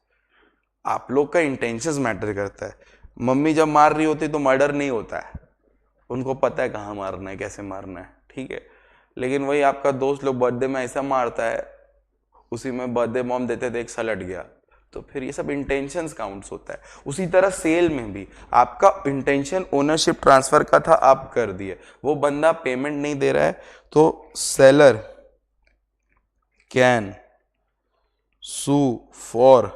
Speaker 1: आप लोग का इंटेंशंस मैटर करता है। मम्मी जब मार रही होती तो मर्डर नहीं होता है, उनको पता है कहाँ मारना है, कैसे मारना है, ठीक है। लेकिन वही आपका दोस्त लोग बर्थडे में ऐसा मारता है, उसी में बर्थडे मॉम देते थे, एक सलट गया, तो फिर ये सब इंटेंशंस काउंट्स होता है। उसी तरह सेल में भी आपका इंटेंशन ओनरशिप ट्रांसफर का था, आप कर दिए, वो बंदा पेमेंट नहीं दे रहा है, तो seller can sue for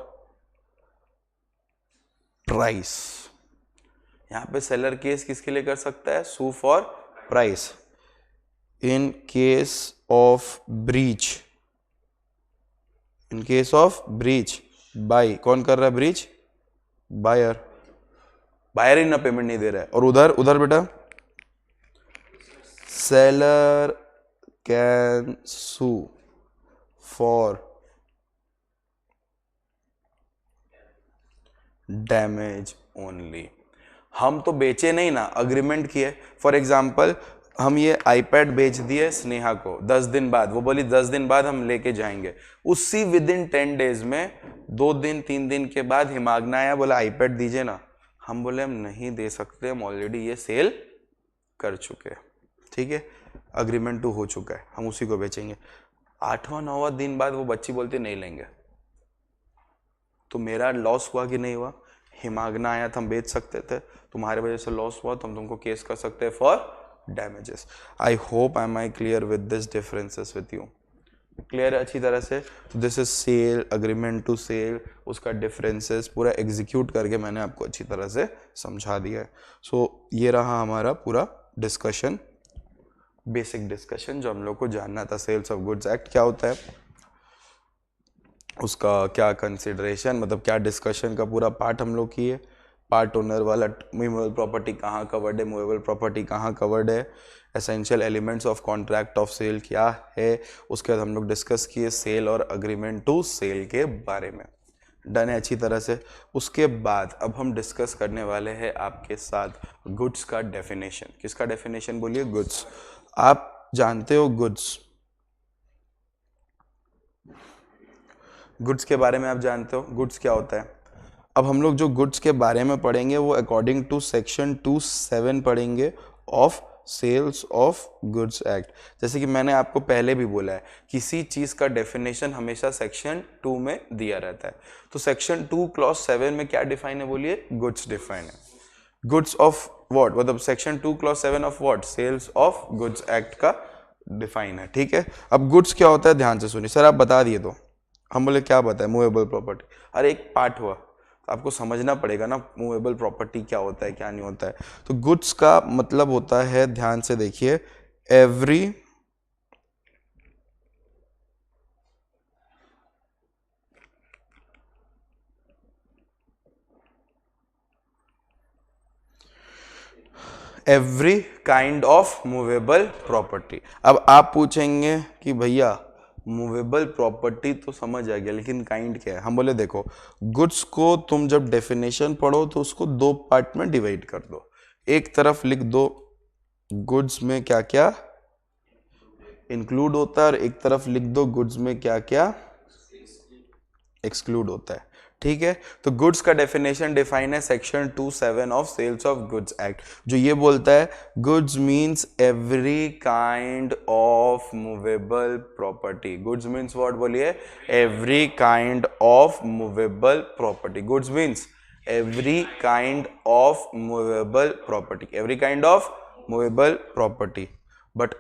Speaker 1: price. यहां पे सेलर केस किसके लिए कर सकता है? Sue for price. In case of breach, in case of breach by, कौन कर रहा है ब्रीच? बायर। बायर ही ना पेमेंट नहीं दे रहा है, और उधर उधर बेटा seller can sue for damage only. हम तो बेचे नहीं ना, अग्रीमेंट किए। फॉर एग्जाम्पल हम ये आईपैड बेच दिए स्नेहा को 10 दिन बाद, वो बोली 10 दिन बाद हम लेके जाएंगे, उसी विद इन 10 डेज में 2 दिन 3 दिन के बाद हिमागना आया, बोला आईपैड दीजिए ना। हम बोले हम नहीं दे सकते, हम ऑलरेडी ये सेल कर चुके हैं, ठीक है, अग्रीमेंट टू हो चुका है, हम उसी को बेचेंगे। 8वां 9वां दिन बाद वो बच्ची बोलती नहीं लेंगे, तो मेरा लॉस हुआ कि नहीं हुआ? हिमागना आया था, हम बेच सकते थे, तुम्हारे वजह से लॉस हुआ, तो हम तुमको केस कर सकते हैं for damages. I hope I am I clear with this differences with you? Clear है अच्छी तरह से? तो this is sale, agreement to sale, उसका डिफरेंसेस पूरा एग्जीक्यूट करके मैंने आपको अच्छी तरह से समझा दिया है। सो ये रहा हमारा पूरा डिस्कशन, बेसिक डिस्कशन जो हम लोग को जानना था। सेल्स ऑफ गुड्स एक्ट क्या होता है, उसका क्या कंसिडरेशन, मतलब क्या डिस्कशन का पूरा पार्ट हम लोग किए। पार्ट ओनर वाला, मूवेबल प्रॉपर्टी कहाँ कवर्ड है, मूवेबल प्रॉपर्टी कहाँ कवर्ड है, essential elements of contract of sale क्या है, उसके बाद हम लोग डिस्कस किए सेल और अग्रीमेंट टू सेल के बारे में। डन है अच्छी तरह से? उसके बाद अब हम डिस्कस करने वाले हैं आपके साथ गुड्स का डेफिनेशन। किसका डेफिनेशन बोलिए? गुड्स। आप जानते हो गुड्स, गुड्स के बारे में आप जानते हो गुड्स क्या होता है? अब हम लोग जो गुड्स के बारे में पढ़ेंगे वो अकॉर्डिंग टू सेक्शन 27 पढ़ेंगे of sales of goods act. जैसे कि मैंने आपको पहले भी बोला है, किसी चीज का डेफिनेशन हमेशा सेक्शन 2 में दिया रहता है। तो सेक्शन 2 क्लॉज 7 में क्या डिफाइन है बोलिए? गुड्स डिफाइन है। गुड्स ऑफ व्हाट, मतलब section 2 clause 7 of what? Sales of goods act का डिफाइन है, ठीक है। अब गुड्स क्या होता है ध्यान से सुनिए। सर आप बता दिए, तो हम बोले क्या बताए? Movable property. अरे एक पार्ट हुआ, आपको समझना पड़ेगा ना मूवेबल प्रॉपर्टी क्या होता है क्या नहीं होता है। तो गुड्स का मतलब होता है, ध्यान से देखिए, every every kind of movable property. अब आप पूछेंगे कि भैया मूवेबल प्रॉपर्टी तो समझ आ गया, लेकिन काइंड क्या है? हम बोले देखो, गुड्स को तुम जब डेफिनेशन पढ़ो तो उसको 2 पार्ट में डिवाइड कर दो। एक तरफ लिख दो गुड्स में क्या क्या इंक्लूड होता है, और एक तरफ लिख दो गुड्स में क्या क्या एक्सक्लूड होता है, ठीक है। तो गुड्स का डेफिनेशन डिफाइन है section 27 of sales of goods act, जो ये बोलता है goods means every kind of movable property. Goods means what बोलिए, every kind of movable property. Goods means every kind of movable property, every kind of movable property, but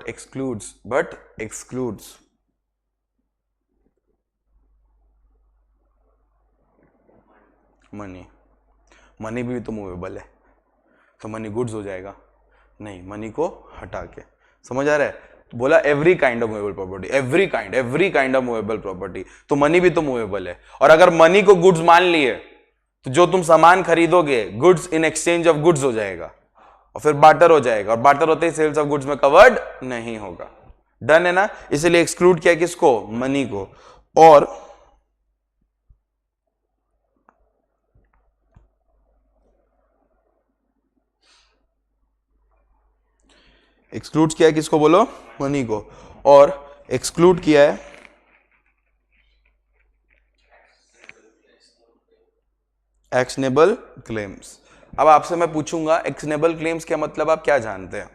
Speaker 1: excludes money. Money भी तो movable है, तो money goods हो जाएगा? नहीं, money को हटा के, समझ आ रहा है? बोला every kind of movable property, every kind of movable property, तो मनी भी तो मूवेबल है। और अगर मनी को गुड्स मान लिए तो जो तुम सामान खरीदोगे goods in exchange of goods हो जाएगा, और फिर बार्टर हो जाएगा, और बार्टर होते ही सेल्स ऑफ गुड्स में कवर्ड नहीं होगा। डन है ना? इसलिए एक्सक्लूड किया किसको? मनी को। और एक्सक्लूड किया है किसको? बोलो, मनी को। और एक्सक्लूड किया है एक्शनेबल क्लेम्स। अब आपसे मैं पूछूंगा एक्शनेबल क्लेम्स क्या मतलब, आप क्या जानते हैं?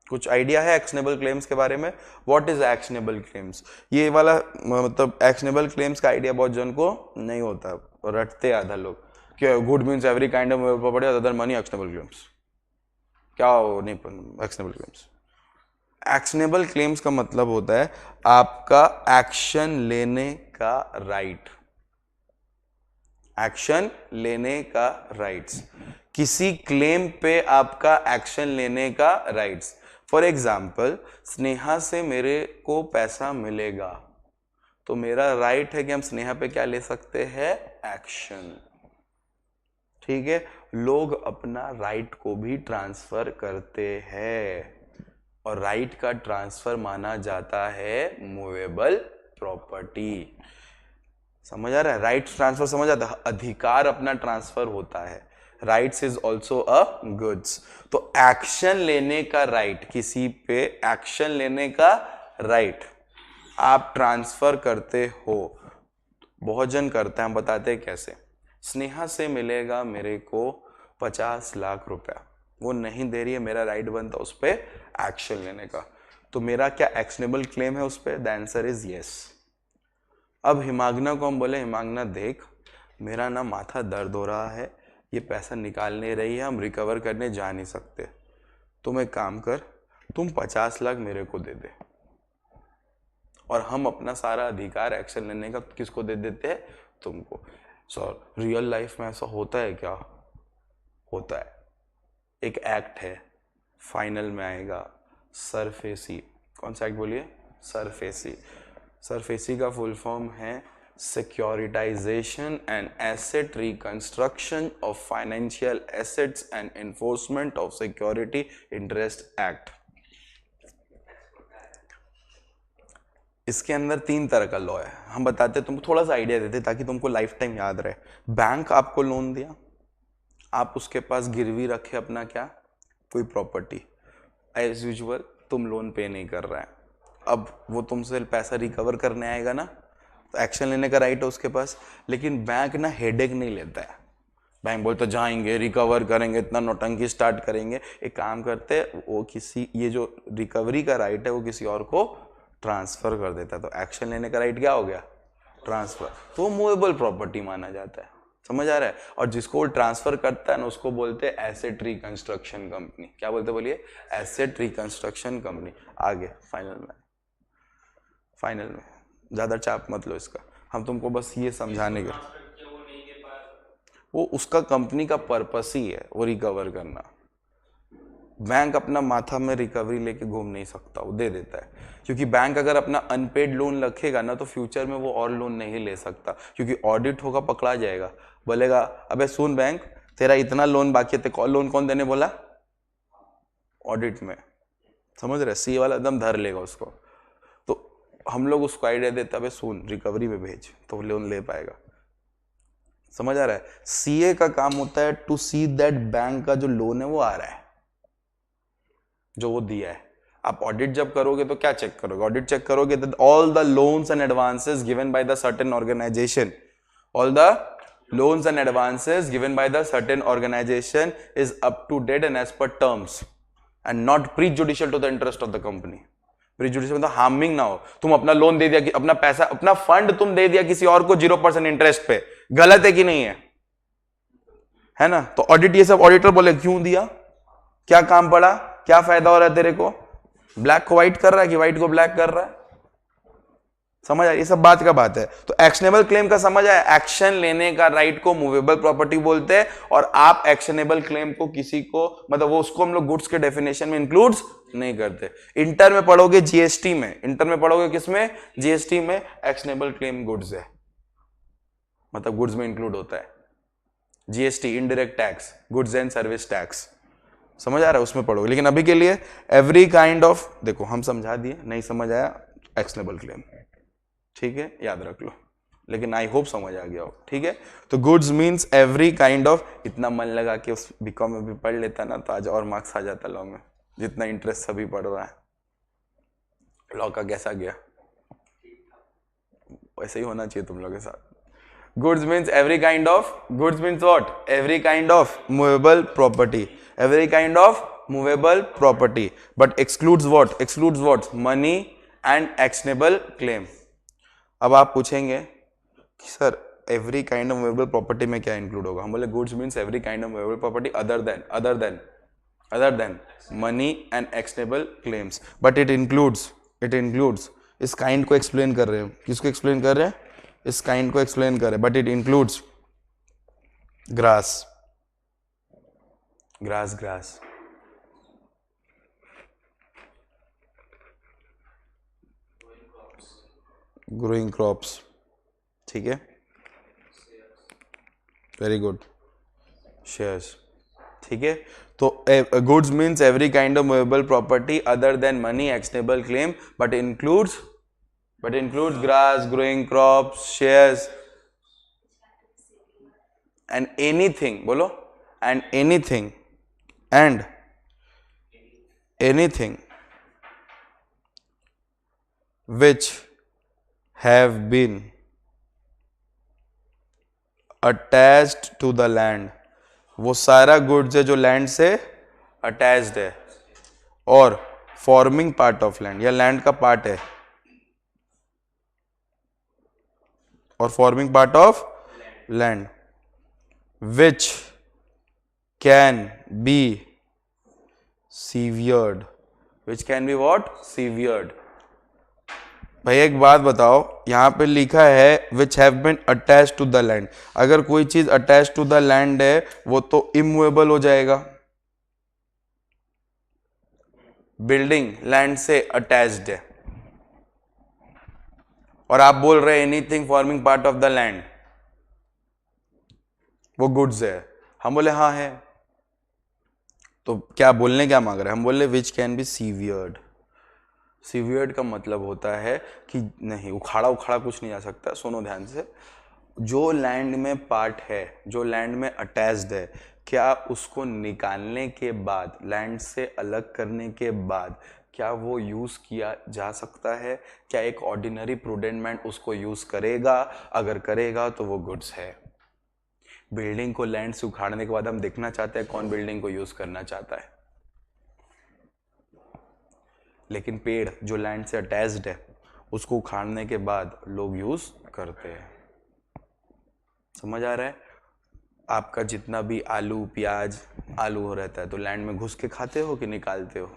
Speaker 1: कुछ आइडिया है एक्शनेबल क्लेम्स के बारे में? What is actionable claims? ये वाला मतलब एक्शनेबल क्लेम्स का आइडिया बहुत जन को नहीं होता, रटते आधा लोग कि good means every kind of property other money actionable claims. क्या हो नहीं एक्शनेबल क्लेम्स? एक्शनेबल क्लेम्स का मतलब होता है आपका एक्शन लेने का राइट, एक्शन लेने का राइट्स, किसी क्लेम पे आपका एक्शन लेने का राइट्स। फॉर एग्जाम्पल, स्नेहा से मेरे को पैसा मिलेगा, तो मेरा राइट है कि हम स्नेहा पे क्या ले सकते हैं? एक्शन, ठीक है। लोग अपना राइट को भी ट्रांसफर करते हैं, और राइट का ट्रांसफर माना जाता है मूवेबल प्रॉपर्टी। समझ आ रहा है? राइट ट्रांसफर समझ आता है, अधिकार अपना ट्रांसफर होता है। Rights is also a goods. तो एक्शन लेने का राइट, किसी पे एक्शन लेने का राइट आप ट्रांसफर करते हो। बहुत जन करते हैं, हम बताते हैं कैसे। स्नेहा से मिलेगा मेरे को 50 लाख रुपया, वो नहीं दे रही है, मेरा राइट बनता उस पर एक्शन लेने का, तो मेरा क्या एक्शनेबल क्लेम है उस पर? The answer is yes. अब हिमांगना को हम बोले, हिमांगना देख मेरा ना माथा दर्द हो रहा है, ये पैसा निकाल नहीं रही है, हम रिकवर करने जा नहीं सकते, तुम एक काम कर, तुम 50 लाख मेरे को दे दे, और हम अपना सारा अधिकार एक्शन लेने का किसको दे देते हैं? तुमको। सर रियल लाइफ में ऐसा होता है क्या? होता है। एक एक्ट है, फाइनल में आएगा, सरफेसी। कौन सा एक्ट बोलिए? सरफेसी। सरफेसी का फुल फॉर्म है securitisation and asset reconstruction of financial assets and enforcement of security interest act. इसके अंदर 3 तरह का लॉ है, हम बताते तुमको थोड़ा सा आइडिया देते ताकि तुमको लाइफ टाइम याद रहे। बैंक आपको लोन दिया, आप उसके पास गिरवी रखे अपना क्या? कोई प्रॉपर्टी, एज यूजुअल तुम लोन पे नहीं कर रहे हैं, अब वो तुमसे पैसा रिकवर करने आएगा ना, तो एक्शन लेने का राइट है उसके पास। लेकिन बैंक ना हेडेक नहीं लेता है, बैंक बोलते जाएंगे रिकवर करेंगे, इतना नौटंकी स्टार्ट करेंगे। एक काम करते, वो किसी, ये जो रिकवरी का राइट है वो किसी और को ट्रांसफर कर देता है, तो एक्शन लेने का राइट क्या हो गया? ट्रांसफर। तो मूवेबल प्रॉपर्टी माना जाता है। समझ आ रहा है? और जिसको ट्रांसफर करता है ना उसको बोलते हैं एसेट रिकंस्ट्रक्शन कंपनी। क्या बोलते बोलिए? Asset reconstruction company. आगे फाइनल में ज्यादा चाप मत लो इसका, हम तुमको बस ये समझाने के, वो उसका कंपनी का पर्पस ही है वो रिकवर करना। बैंक अपना माथा में रिकवरी लेके घूम नहीं सकता, वो दे देता है, क्योंकि बैंक अगर अपना अनपेड लोन रखेगा ना तो फ्यूचर में वो और लोन नहीं ले सकता, क्योंकि ऑडिट होगा, पकड़ा जाएगा, बोलेगा अबे सुन बैंक तेरा इतना लोन बाकी है, लोन कौन देने बोला? ऑडिट में। समझ रहे? सी वाला एकदम धर लेगा उसको, तो हम लोग उसको आइडिया देते अबे सुन रिकवरी में भेज, तो लोन ले पाएगा। समझ आ रहा है? सीए का काम होता है टू सी दैट बैंक का जो लोन है वो आ रहा है, जो वो दिया है। आप ऑडिट जब करोगे तो क्या चेक करोगे? ऑडिट चेक करोगे that all the loans and advances given by the certain organisation All the loans and advances given by the certain organization is up to date and as per terms and not prejudicial to the interest of the company. Prejudicial मतलब harming ना हो. तुम अपना loan दे दिया कि अपना पैसा अपना फंड तुम दे दिया किसी और को 0% इंटरेस्ट पे, गलत है कि नहीं है ना? तो ऑडिट ये सब ऑडिटर बोले क्यों दिया, क्या काम पड़ा, क्या फायदा हो रहा है तेरे को, ब्लैक को व्हाइट कर रहा है कि व्हाइट को ब्लैक कर रहा है. समझ आया? ये सब बात का बात है. तो एक्शनेबल क्लेम का समझ आया, एक्शन लेने का राइट को मूवेबल प्रॉपर्टी बोलते हैं. और आप एक्शनेबल क्लेम को किसी को मतलब वो उसको हम लोग गुड्स के डेफिनेशन में इंक्लूड्स नहीं करते. इंटर में पढ़ोगे जीएसटी में, इंटर में पढ़ोगे किसमें, जीएसटी में एक्शनेबल क्लेम गुड्स है, मतलब गुड्स में इंक्लूड होता है. GST indirect tax, goods and service tax, समझ आ रहा है, उसमें पढ़ोगे. लेकिन अभी के लिए एवरी काइंड ऑफ, देखो हम समझा दिए, नहीं समझ आया एक्शनेबल क्लेम, ठीक है, याद रख लो. लेकिन आई होप समझ आ गया हो, ठीक है. तो goods means every kind of, इतना मन लगा कि उस बीकॉम में भी पढ़ लेता ना तो आज और मार्क्स आ जाता लॉ में, जितना इंटरेस्ट सभी पढ़ रहा है. लॉ का कैसा गया, वैसे ही होना चाहिए तुम लोग के साथ. Goods means every kind of, goods means what, every kind of movable property, every kind of movable property, but excludes what, money and actionable claim. अब आप पूछेंगे कि sir every kind of movable property में क्या include होगा. हम बोले goods means every kind of movable property other than money and actionable claims, but it includes इस काइंड को एक्सप्लेन कर रहे हैं. किसको एक्सप्लेन कर रहे हैं, इस काइंड को एक्सप्लेन कर रहे हैं. But it includes grass, growing crops, ठीक है, वेरी गुड, शेयर्स, ठीक है. तो goods means every kind of movable property other than money actionable claim, but includes grass, growing crops, shares and anything, बोलो, and anything which have been attached to the land. वो सारा goods है जो land से attached है और forming part of land, या land का पार्ट है और forming part of land, which can be severed, which can be what, severed. भाई एक बात बताओ, यहां पे लिखा है which have been attach to the land. अगर कोई चीज अटैच टू द लैंड है वो तो इमूवेबल हो जाएगा. बिल्डिंग लैंड से अटैच्ड है और आप बोल रहे हैं anything forming part of the land वो गुड्स है. हम बोले हाँ है, तो क्या बोलने क्या मांग रहे हैं, हम बोले विच कैन बी सीवियर्ड. सीवियर्ड का मतलब होता है कि नहीं उखाड़ा कुछ नहीं जा सकता. सुनो ध्यान से, जो लैंड में पार्ट है, जो लैंड में अटैच्ड है, क्या उसको निकालने के बाद, लैंड से अलग करने के बाद क्या वो यूज किया जा सकता है? क्या एक ऑर्डिनरी प्रूडेंट मैन उसको यूज करेगा? अगर करेगा तो वो गुड्स है. बिल्डिंग को लैंड से उखाड़ने के बाद हम देखना चाहते हैं कौन बिल्डिंग को यूज करना चाहता है, लेकिन पेड़ जो लैंड से अटैच्ड है उसको उखाड़ने के बाद लोग यूज करते हैं. समझ आ रहा है? आपका जितना भी आलू प्याज आलू हो रहता है तो लैंड में घुस के खाते हो कि निकालते हो?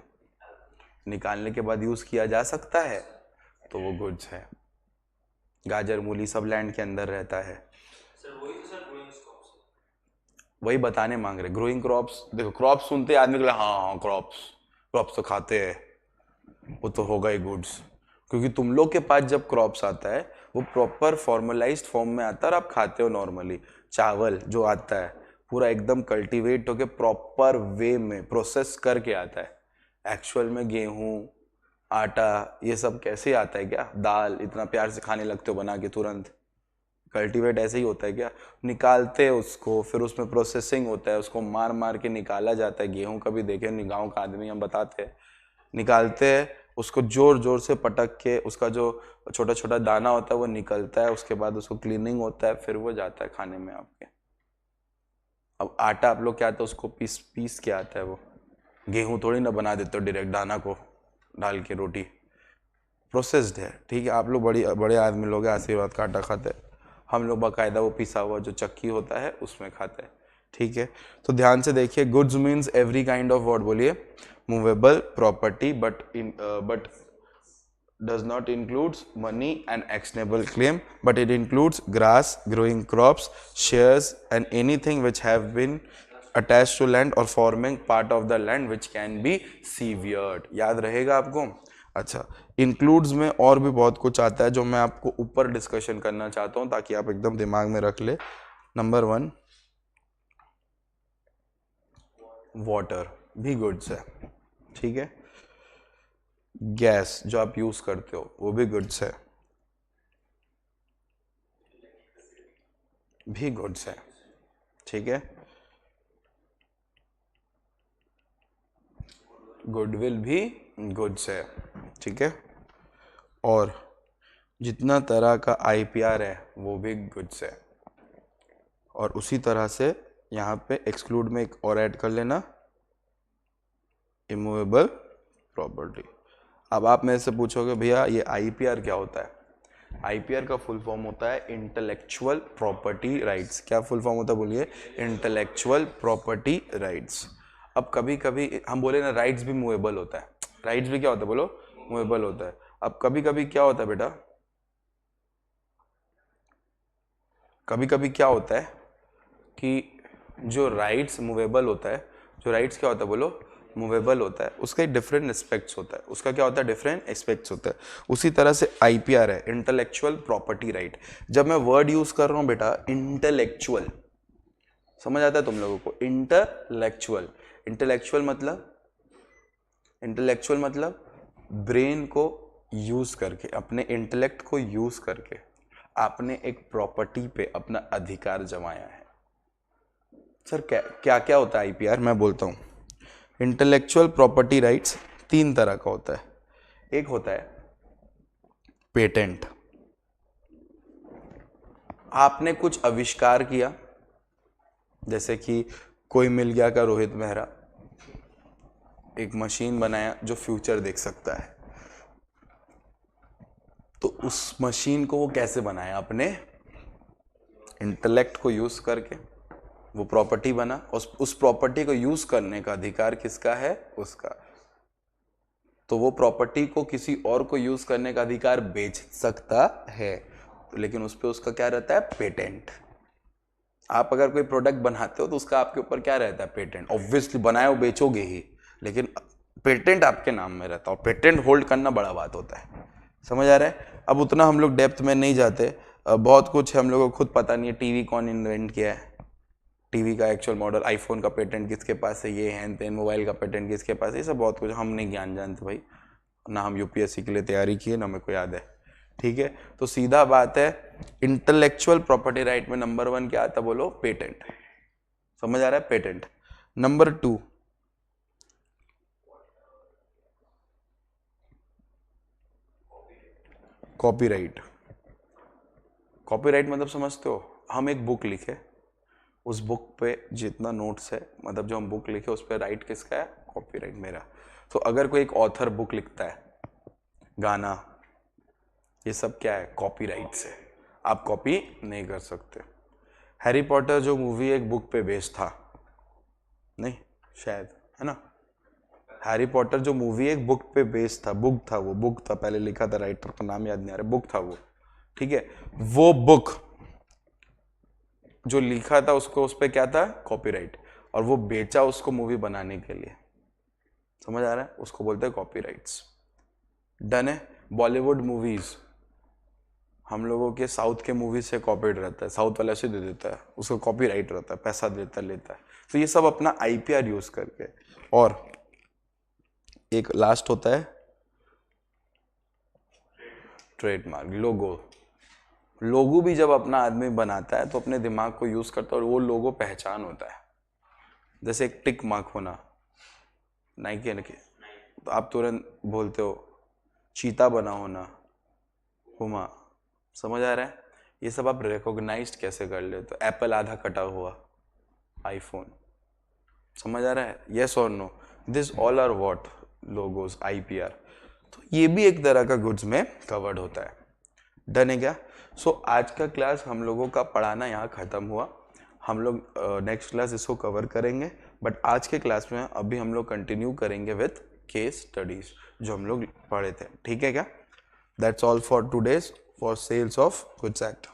Speaker 1: निकालने के बाद यूज किया जा सकता है तो वो गुड्स है. गाजर मूली सब लैंड के अंदर रहता है. वही बताने मांग रहे. ग्रोइंग क्रॉप्स, देखो क्रॉप्स सुनते आदमी को हाँ क्रॉप्स तो खाते हैं, वो तो होगा ही गुड्स. क्योंकि तुम लोग के पास जब क्रॉप्स आता है वो प्रॉपर फॉर्मलाइज्ड फॉर्म में आता है और आप खाते हो. नॉर्मली चावल जो आता है पूरा एकदम कल्टीवेट होके प्रॉपर वे में प्रोसेस करके आता है. एक्चुअल में गेहूं आटा ये सब कैसे आता है? क्या दाल इतना प्यार से खाने लगते हो बना के तुरंत? कल्टीवेट ऐसे ही होता है क्या? निकालते हैं उसको, फिर उसमें प्रोसेसिंग होता है, उसको मार के निकाला जाता है. गेहूं का भी देखे, गाँव का आदमी हम बताते हैं, निकालते हैं उसको जोर जोर से पटक के उसका जो छोटा छोटा दाना होता है वो निकलता है, उसके बाद उसको क्लीनिंग होता है, फिर वो जाता है खाने में आपके। अब आटा आप लोग क्या आता है, उसको पीस पीस के आता है, वो गेहूं थोड़ी ना बना देते हो डायरेक्ट दाना को डाल के रोटी, प्रोसेस्ड है। ठीक है, आप लोग बड़े आदमी लोग हैं, आशीर्वाद का आटा खाते हैं, हम लोग बाकायदा वो पिसा हुआ जो चक्की होता है उसमें खाते हैं। ठीक है, तो ध्यान से देखिए, goods means every kind of what, बोलिए, movable property, but does not includes money and actionable claim, but it includes grass, growing crops, shares and anything which have been attached to land or forming part of the land which can be severed। याद रहेगा आपको। अच्छा, includes में और भी बहुत कुछ आता है जो मैं आपको ऊपर डिस्कशन करना चाहता हूं ताकि आप एकदम दिमाग में रख ले। नंबर 1, वाटर भी गुड्स है। ठीक है, गैस जो आप यूज करते हो वो भी गुड्स है, भी गुड्स है। ठीक है, गुडविल भी गुड्स है। ठीक है, और जितना तरह का आईपीआर है वो भी गुड्स है। और उसी तरह से यहाँ पे एक्सक्लूड में एक और ऐड कर लेना, इमूवेबल प्रॉपर्टी। अब आप मेरे से पूछोगे भैया ये आईपीआर क्या होता है? आईपीआर का फुल फॉर्म होता है इंटेलेक्चुअल प्रॉपर्टी राइट्स। क्या फुल फॉर्म होता है बोलिए? Intellectual property rights. अब कभी कभी हम बोले ना राइट्स भी मूवेबल होता है, राइट्स भी क्या होता है बोलो? मूवेबल होता है। अब कभी कभी क्या होता है बेटा, कभी कभी क्या होता है कि जो राइट्स मूवेबल होता है, जो राइट्स क्या होता है बोलो? मूवेबल होता है, उसका डिफरेंट एस्पेक्ट्स होता है, उसका क्या होता है? डिफरेंट एस्पेक्ट्स होता है। उसी तरह से आईपीआर है, इंटेलेक्चुअल प्रॉपर्टी राइट। जब मैं वर्ड यूज कर रहा हूं बेटा इंटेलेक्चुअल, समझ आता है तुम लोगों को? इंटेलेक्चुअल, इंटेलेक्चुअल मतलब ब्रेन को यूज करके, अपने इंटेलेक्ट को यूज करके आपने एक प्रॉपर्टी पे अपना अधिकार जमाया है। सर क्या क्या होता है आईपीआर? मैं बोलता हूं, इंटेलेक्चुअल प्रॉपर्टी राइट्स 3 तरह का होता है। एक होता है पेटेंट, आपने कुछ आविष्कार किया, जैसे कि कोई मिल गया का रोहित मेहरा, एक मशीन बनाया जो फ्यूचर देख सकता है, तो उस मशीन को वो कैसे बनाया? अपने इंटेलेक्ट को यूज करके वो प्रॉपर्टी बना, और उस प्रॉपर्टी को यूज करने का अधिकार किसका है? उसका। तो वो प्रॉपर्टी को किसी और को यूज करने का अधिकार बेच सकता है, लेकिन उस पे उसका क्या रहता है? पेटेंट। आप अगर कोई प्रोडक्ट बनाते हो तो उसका आपके ऊपर क्या रहता है? पेटेंट। ऑब्वियसली बनाए बेचोगे ही, लेकिन पेटेंट आपके नाम में रहता है, और पेटेंट होल्ड करना बड़ा बात होता है। समझ आ रहा है? अब उतना हम लोग डेप्थ में नहीं जाते, बहुत कुछ हम लोगों को खुद पता नहीं है, टीवी कौन इन्वेंट किया है, टीवी का एक्चुअल मॉडल, आईफोन का पेटेंट किसके पास है, ये हैन तेन, मोबाइल का पेटेंट किसके पास है, ये सब बहुत कुछ हम नहीं ज्ञान जानते भाई, ना हम यूपीएससी के लिए तैयारी किए, ना मेरे को याद है। ठीक है, तो सीधा बात है, इंटेलेक्चुअल प्रॉपर्टी राइट में नंबर 1 क्या आता बोलो? पेटेंट। समझ आ रहा है? पेटेंट। Number 2 copyright. कॉपीराइट मतलब समझते हो? हम एक बुक लिखे, उस बुक पे जितना नोट्स है, मतलब जो हम बुक लिखे उस पे राइट किसका है? कॉपीराइट मेरा। तो अगर कोई एक ऑथर बुक लिखता है, गाना, ये सब क्या है? कॉपीराइट से, आप कॉपी नहीं कर सकते। हैरी पॉटर जो मूवी एक बुक पे बेस्ड था, नहीं शायद, है ना? हैरी पॉटर जो मूवी एक बुक पे बेस्ड था, बुक था, वो बुक था, पहले लिखा था, राइटर का नाम याद नहीं आ रहा, बुक था वो। ठीक है, वो बुक जो लिखा था उसको, उस पे क्या था? कॉपीराइट, और वो बेचा उसको मूवी बनाने के लिए। समझ आ रहा है? उसको बोलते हैं कॉपीराइट्स। डन है? बॉलीवुड मूवीज हम लोगों के साउथ के मूवीज से कॉपीड रहता है, साउथ वाला से दे देता है, उसको कॉपीराइट रहता है, पैसा देता लेता है। तो ये सब अपना आईपीआर यूज करके। और एक लास्ट होता है ट्रेडमार्क, लोगो। लोगो भी जब अपना आदमी बनाता है तो अपने दिमाग को यूज करता है, और वो लोगो पहचान होता है। जैसे एक टिक मार्क होना, नाइकी, तो आप तुरंत बोलते हो चीता बना होना, हुमा, समझ आ रहा है? ये सब आप रिकॉग्नाइज कैसे कर ले? तो एप्पल आधा कटा हुआ, आईफोन, समझ आ रहा है? यस और no, this all are what, logos, IPR. तो ये भी एक तरह का गुड्स में कवर्ड होता है। डन है क्या? सो आज का क्लास हम लोगों का पढ़ाना यहाँ खत्म हुआ। हम लोग नेक्स्ट क्लास इसको कवर करेंगे, बट आज के क्लास में अभी हम लोग कंटिन्यू करेंगे विथ केस स्टडीज जो हम लोग पढ़े थे। ठीक है क्या? That's all for today's for sales of goods act.